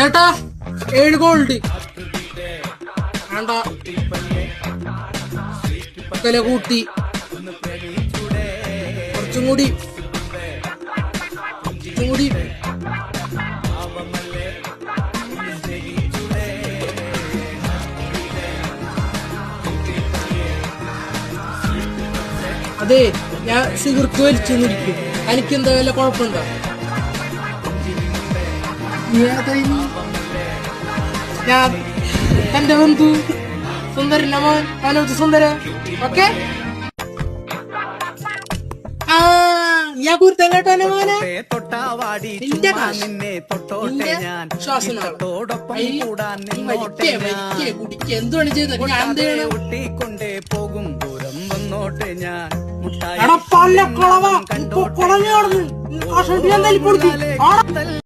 ചേട്ടാ 7 ഗോൾഡ് വേണ്ട വില കൂട്ടി കുറച്ചും കൂടി അതെ ഞാൻ സിഗരറ്റ് വലിച്ചു നിൽക്കും. എനിക്കെന്താ വല്ല കുഴപ്പമുണ്ടോ? ഞാൻ എന്റെ ബന്ധു സുന്ദരൻ മോൻ മനോജ് സുന്ദര. ഓക്കെ ഞാൻ കുരുത്തം കേട്ടോ മോനെ. എന്തുകൊണ്ട് ചെയ്തത്? ഞാൻ എന്ത് ചെയ്യണം?